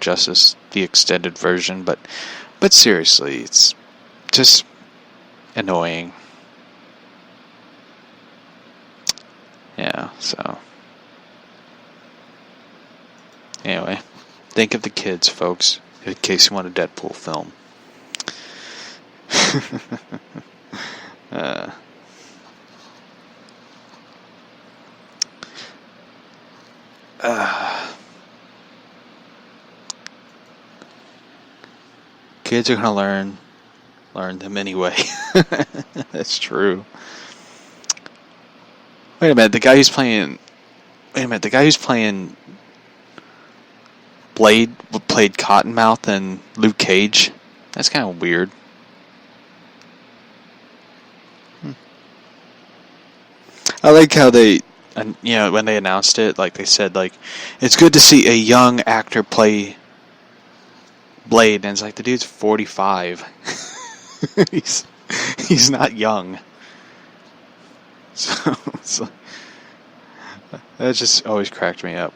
Justice, the extended version, but seriously, it's just annoying. Yeah, so anyway, think of the kids, folks, in case you want a Deadpool film. Kids are gonna learn them anyway. That's true. Wait a minute, the guy who's playing Blade played Cottonmouth in Luke Cage. That's kind of weird. I like how they, when they announced it, like they said, like, it's good to see a young actor play Blade, and it's like the dude's 45. he's not young. So that just always cracked me up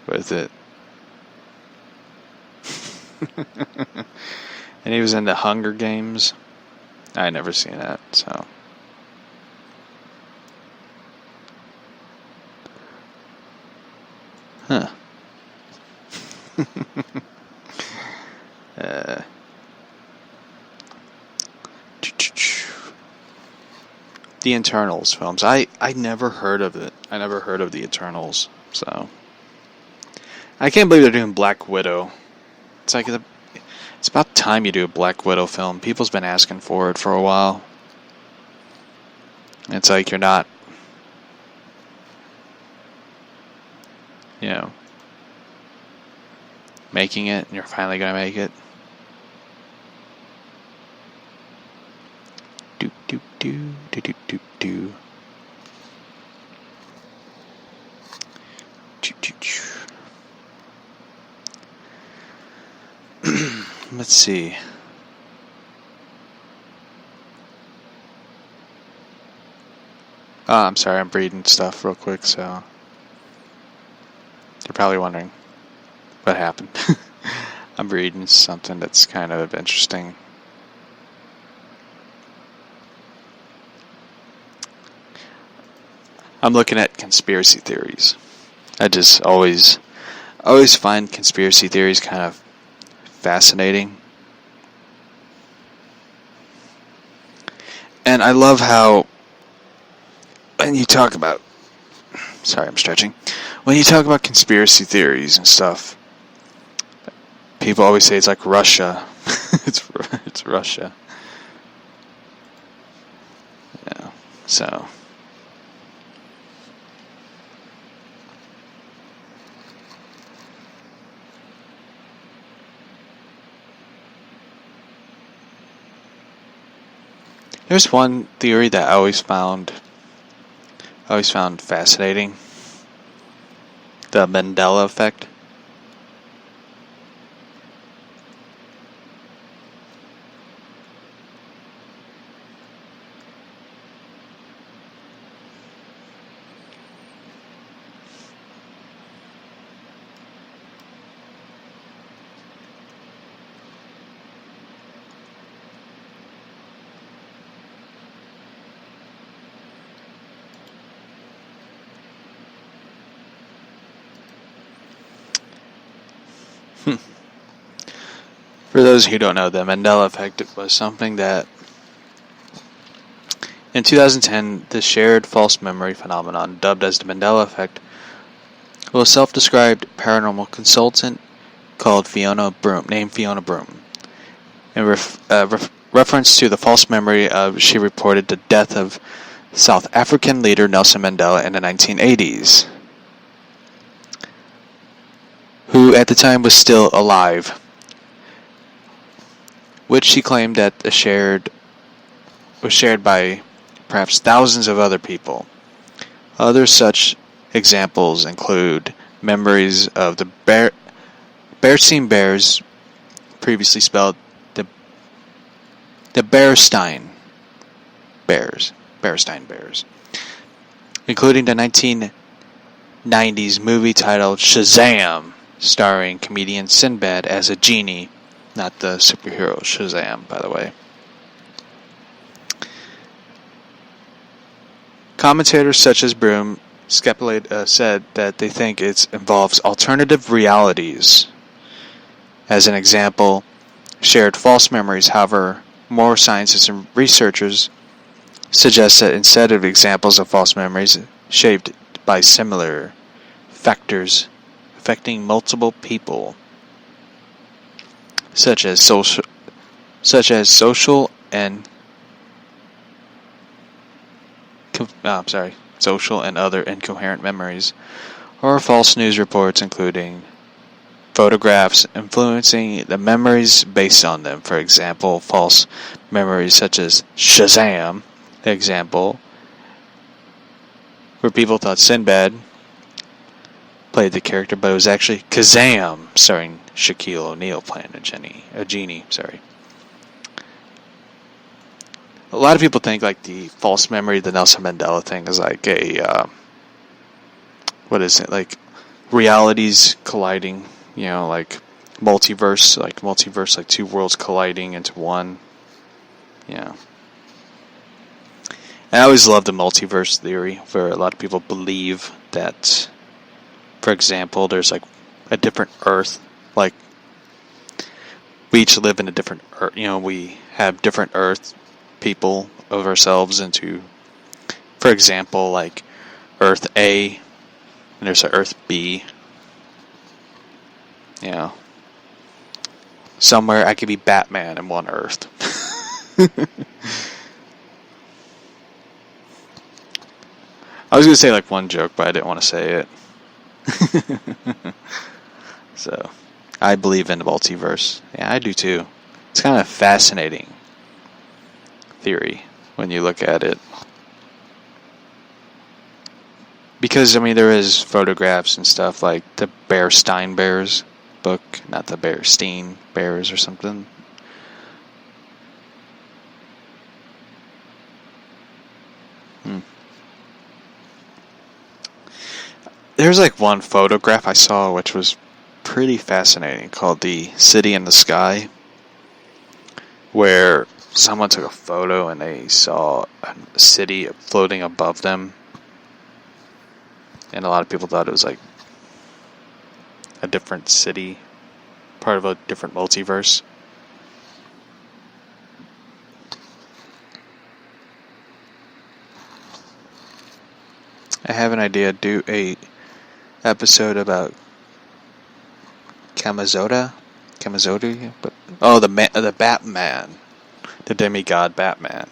with it. And he was in the Hunger Games. I never seen that, so. Huh. The Eternals films. I never heard of it. I never heard of the Eternals. So I can't believe they're doing Black Widow. It's like it's about time you do a Black Widow film. People's been asking for it for a while. It's like you're not, making it, and you're finally gonna make it. Do do do do do do do. Let's see. I'm sorry, I'm reading stuff real quick, so you're probably wondering what happened. I'm reading something that's kind of interesting. I'm looking at conspiracy theories. I just always find conspiracy theories kind of fascinating. And I love how when you talk about, sorry, I'm stretching. When you talk about conspiracy theories and stuff, people always say it's like Russia. it's Russia. Yeah. So there's one theory that I always found fascinating. The Mandela effect. For those who don't know, the Mandela effect was something that, in 2010, the shared false memory phenomenon, dubbed as the Mandela effect, was a self-described paranormal consultant named Fiona Broom. In reference to the false memory she reported the death of South African leader Nelson Mandela in the 1980s, who at the time was still alive, which she claimed that was shared by perhaps thousands of other people. Other such examples include memories of the Bearstein Bears, previously spelled the Bearstein Bears, including the 1990s movie titled Shazam, starring comedian Sinbad as a genie, not the superhero Shazam, by the way. Commentators such as Broom said that they think it involves alternative realities. As an example, shared false memories. However, more scientists and researchers suggest that instead of examples of false memories shaped by similar factors affecting multiple people, such as social and social and other incoherent memories, or false news reports including photographs influencing the memories based on them. For example, false memories such as Shazam, the example, where people thought Sinbad played the character, but it was actually Kazam, starring Shaquille O'Neal playing a genie. A lot of people think like the false memory, the Nelson Mandela thing, is like like realities colliding, like multiverse, like two worlds colliding into one. And I always loved the multiverse theory, where a lot of people believe that, for example, there's like a different Earth, like we each live in a different Earth, we have different Earth people of ourselves into, for example, like Earth A, and there's an Earth B. Somewhere I could be Batman in one Earth. I was going to say like one joke, but I didn't want to say it. So, I believe in the multiverse. Yeah, I do too. It's kind of fascinating theory when you look at it. Because, there is photographs and stuff like the Bearstein Bears book, not the Bearstein Bears or something. There's like one photograph I saw which was pretty fascinating, called The City in the Sky, where someone took a photo and they saw a city floating above them, and a lot of people thought it was like a different city, part of a different multiverse. I have an idea to do a episode about Kamazoda, but the Batman, the demigod Batman.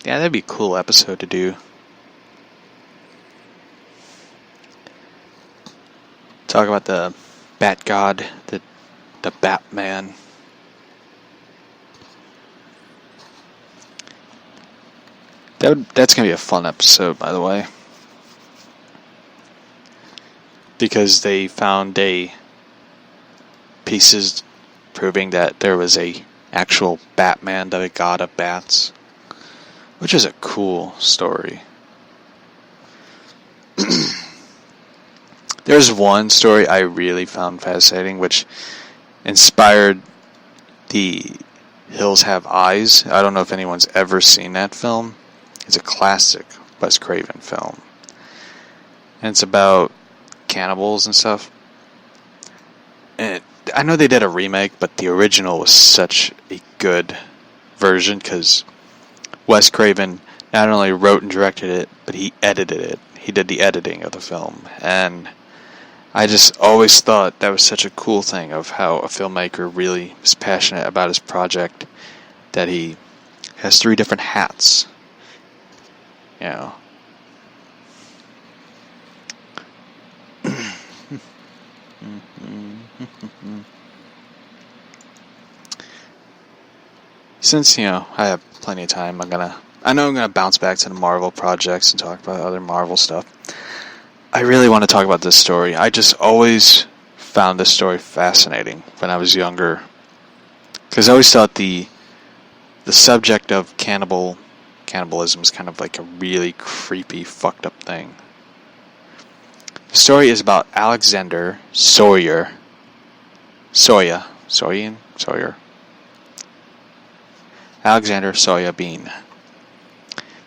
Yeah, that'd be a cool episode to do. Talk about the Bat God, the Batman. That's going to be a fun episode, by the way. Because they found pieces proving that there was a actual Batman, the god of bats. Which is a cool story. There's one story I really found fascinating, which inspired The Hills Have Eyes. I don't know if anyone's ever seen that film. It's a classic Wes Craven film. And it's about cannibals and stuff. And I know they did a remake, but the original was such a good version, because Wes Craven not only wrote and directed it, but he edited it. He did the editing of the film. And I just always thought that was such a cool thing, of how a filmmaker really is passionate about his project, that he has 3 different hats. Since, I have plenty of time, I know I'm gonna bounce back to the Marvel projects and talk about other Marvel stuff. I really want to talk about this story. I just always found this story fascinating when I was younger, because I always thought the subject of cannibal cannibalism is kind of like a really creepy, fucked up thing. The story is about Alexander Sawyer. Alexander Sawyer Bean.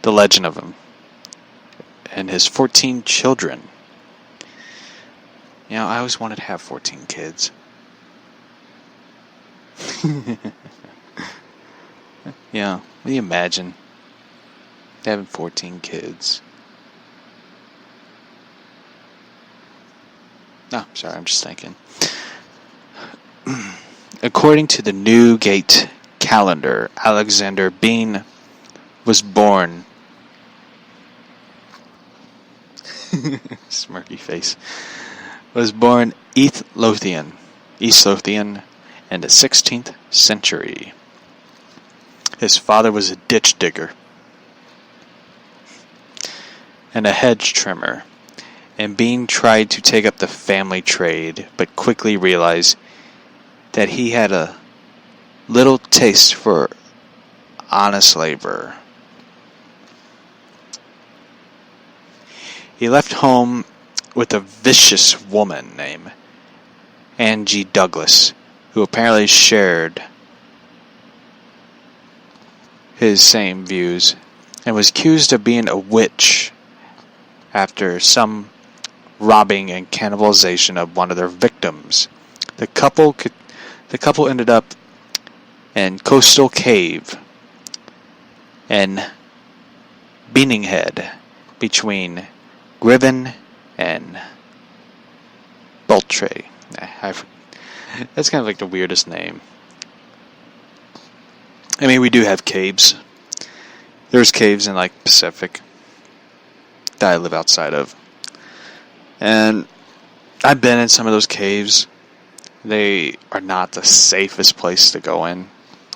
The legend of him. And his 14 children. You know, I always wanted to have 14 kids. Yeah, can you imagine having 14 kids? No, sorry, I'm just thinking. According to the Newgate calendar, Alexander Bean was born... Smirky face. Was born East Lothian in the 16th century. His father was a ditch digger and a hedge trimmer, and Bean tried to take up the family trade, but quickly realized that he had a little taste for honest labor. He left home with a vicious woman named Angie Douglas, who apparently shared his same views, and was accused of being a witch after some robbing and cannibalization of one of their victims. The couple ended up in Coastal Cave in Beaninghead between Griven and Boltray. That's kind of like the weirdest name. I mean, we do have caves. There's caves in, like, Pacific that I live outside of. And I've been in some of those caves. They are not the safest place to go in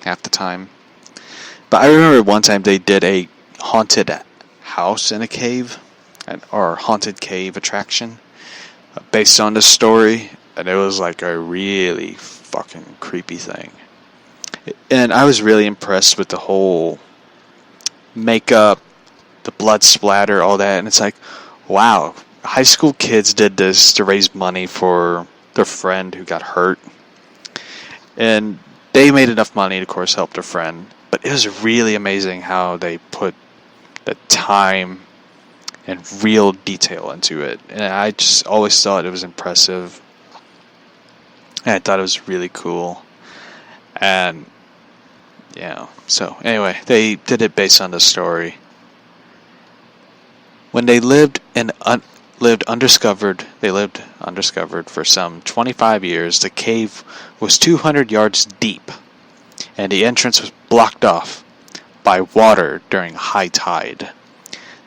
half the time. But I remember one time they did a haunted house in a cave, or haunted cave attraction, based on this story. And it was like a really fucking creepy thing. And I was really impressed with the whole makeup, the blood splatter, all that. And it's like, wow, high school kids did this to raise money for their friend who got hurt. And they made enough money to, of course, help their friend. But it was really amazing how they put the time and real detail into it. And I just always thought it was impressive. And I thought it was really cool. And yeah, so anyway, they did it based on the story. When they lived undiscovered for some 25 years. The cave was 200 yards deep, and the entrance was blocked off by water during high tide.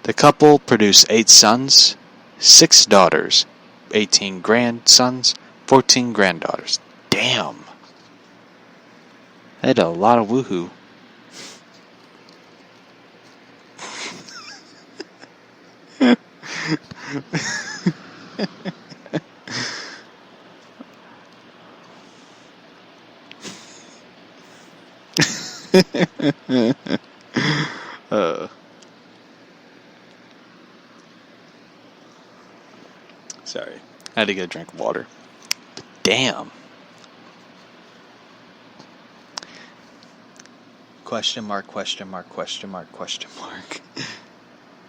The couple produced 8 sons, 6 daughters, 18 grandsons, 14 granddaughters. Damn. I had a lot of woohoo. Sorry. I had to get a drink of water. But damn. Question mark.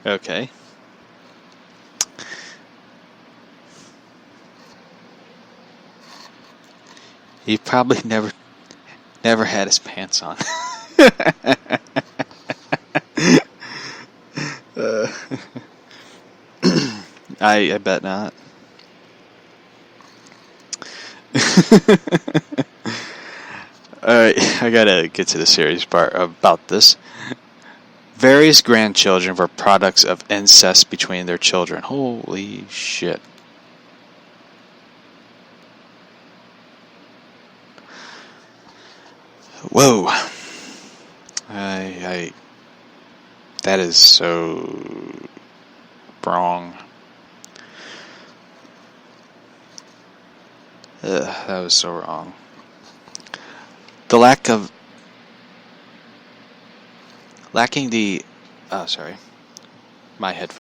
Okay. He probably never had his pants on. I bet not. Alright, I gotta get to the serious part about this. Various grandchildren were products of incest between their children. Holy shit. Whoa. That is so wrong. That was so wrong. Lacking the sorry, my headphones.